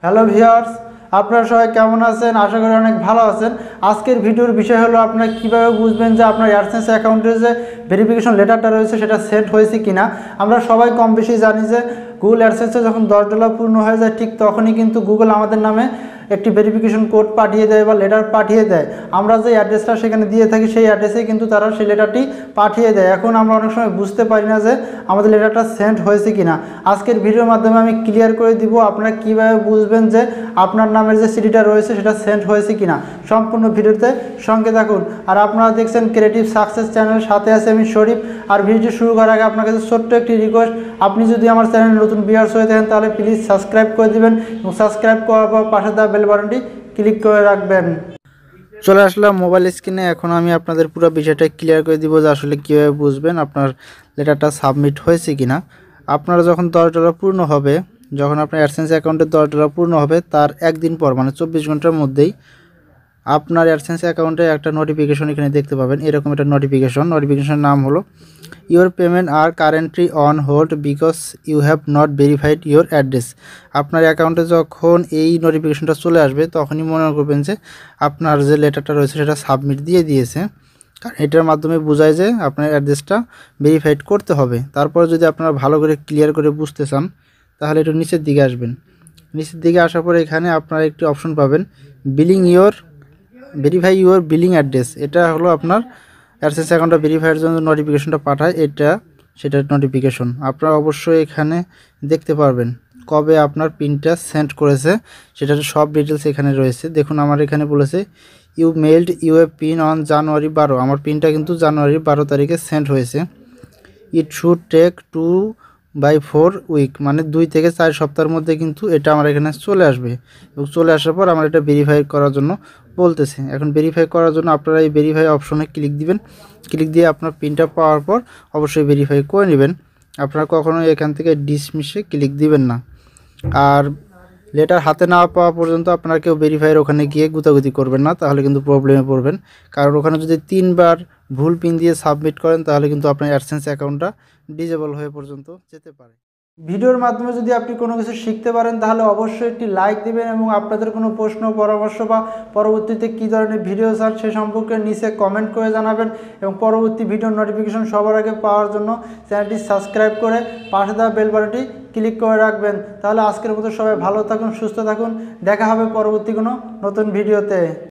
Hello viewers, আপনারা সবাই কেমন আছেন? আশা করি অনেক ভালো আছেন। আজকের ভিডিওর বিষয় হলো আপনারা কিভাবে বুঝবেন যে আপনার অ্যাডসেন্স অ্যাকাউন্টের যে ভেরিফিকেশন লেটারটা রয়েছে সেটা সেট হয়েছে কিনা। আমরা সবাই কম বেশি জানি যে গুগল অ্যাডসেন্সে যখন $10 পূর্ণ হয়ে যায় ঠিক তখনই কিন্তু গুগল আমাদের নামে একটি ভেরিফিকেশন কোড পাঠিয়ে দেয় বা লেটার পাঠিয়ে দেয়। আমরা যে অ্যাড্রেসটা সেখানে দিয়ে থাকি সেই অ্যাড্রেসেই কিন্তু তারা সেই লেটারটি পাঠিয়ে দেয়। এখন আমরা অনেক সময় বুঝতে পারি না যে আমাদের লেটারটা সেন্ড হয়েছে কিনা। আজকের ভিডিওর মাধ্যমে আমি ক্লিয়ার করে দিব আপনারা কীভাবে বুঝবেন যে আপনার নামের যে সিডিটা রয়েছে সেটা সেন্ড হয়েছে কিনা। সম্পূর্ণ ভিডিওতে সঙ্গে থাকুন। আর আপনারা দেখছেন ক্রিয়েটিভ সাকসেস চ্যানেলের সাথে আছে আমি শরীফ। আর ভিডিওটি শুরু করার আগে আপনার কাছে ছোট্ট একটি রিকোয়েস্ট, আপনি যদি আমার চ্যানেলে নতুন ভিউয়ার্স হয়ে থাকেন তাহলে প্লিজ সাবস্ক্রাইব করে দিবেন এবং সাবস্ক্রাইব করার পর পাশে দেওয়া বেল বাটনটি ক্লিক করে রাখবেন। চলে আসলাম মোবাইল স্ক্রিনে। এখন আমি আপনাদের পুরো বিষয়টা ক্লিয়ার করে দিব যে আসলে কীভাবে বুঝবেন আপনার লেটারটা সাবমিট হয়েছে কিনা। আপনারা যখন $10 পূর্ণ হবে, যখন আপনার অ্যাডসেন্স অ্যাকাউন্টে $10 পূর্ণ হবে তার একদিন পর মানে 24 ঘন্টার মধ্যেই আপনার অ্যাডসেন্স অ্যাকাউন্টে একটা নোটিফিকেশন এখানে দেখতে পাবেন। এরকম একটা নোটিফিকেশনের নাম হলো your payment are currently on hold because you have not verified your address. আপনার অ্যাকাউন্টে যখন এই নোটিফিকেশনটা চলে আসবে তখনই মনে করবেন যে আপনার যে লেটারটা রয়েছে সেটা সাবমিট দিয়ে দিয়েছে, কারণ এটার মাধ্যমে বোঝায় যে আপনার অ্যাড্রেসটা ভেরিফাইড করতে হবে। তারপর যদি আপনারা ভালো করে ক্লিয়ার করে বুঝতে চান তাহলে একটু নিচের দিকে আসবেন। নিচের দিকে আসার পরে এখানে আপনারা একটি অপশন পাবেন ভেরিফাই ইউর বিলিং অ্যাড্রেস। এটা হলো আপনার অ্যাডসেন্স অ্যাকাউন্টটা ভেরিফাইয়ের জন্য নোটিফিকেশনটা পাঠায়, সেটার নোটিফিকেশন আপনারা অবশ্যই এখানে দেখতে পারবেন। কবে আপনার পিনটা সেন্ড করেছে সেটার সব ডিটেলস এখানে রয়েছে। দেখুন আমার এখানে বলেছে you mailed you a pin on January 12। আমার পিনটা কিন্তু জানুয়ারি 12 তারিখে সেন্ড হয়েছে। ইট শুড টেক 2-4 উইক, মানে 2 থেকে 4 সপ্তাহের মধ্যে কিন্তু এটা আমার এখানে চলে আসবে। এবং চলে আসার পর আমার এটা ভেরিফাই করার জন্য বলতেছে। এখন ভেরিফাই করার জন্য আপনারা এই ভেরিফাই অপশনে ক্লিক দিবেন। ক্লিক দিয়ে আপনার পিনটা পাওয়ার পর অবশ্যই ভেরিফাই করে নেবেন। আপনারা কখনোই এখান থেকে ডিসমিসে ক্লিক দিবেন না। আর লেটার হাতে না পাওয়া পর্যন্ত আপনারা কেউ ভেরিফাইয়ের ওখানে গিয়ে গুতাগুতি করবেন না, তাহলে কিন্তু প্রবলেমে পড়বেন। কারণ ওখানে যদি 3 বার ভুল পিন দিয়ে সাবমিট করেন তাহলে কিন্তু আপনার অ্যাডসেন্স অ্যাকাউন্টটা ডিসেবল হয়ে পর্যন্ত যেতে পারে। ভিডিওর মাধ্যমে যদি আপনি কোনো কিছু শিখতে পারেন তাহলে অবশ্যই একটি লাইক দিবেন এবং আপনাদের কোনো প্রশ্ন পরামর্শ বা পরবর্তীতে কী ধরনের ভিডিও চান সে সম্পর্কে নিচে কমেন্ট করে জানাবেন। এবং পরবর্তী ভিডিওর নোটিফিকেশন সবার আগে পাওয়ার জন্য চ্যানেলটি সাবস্ক্রাইব করে পাশে দেওয়া বেল বাটনটি ক্লিক করে রাখবেন। তাহলে আজকের মতো সবাই ভালো থাকুন, সুস্থ থাকুন। দেখা হবে পরবর্তী কোনো নতুন ভিডিওতে।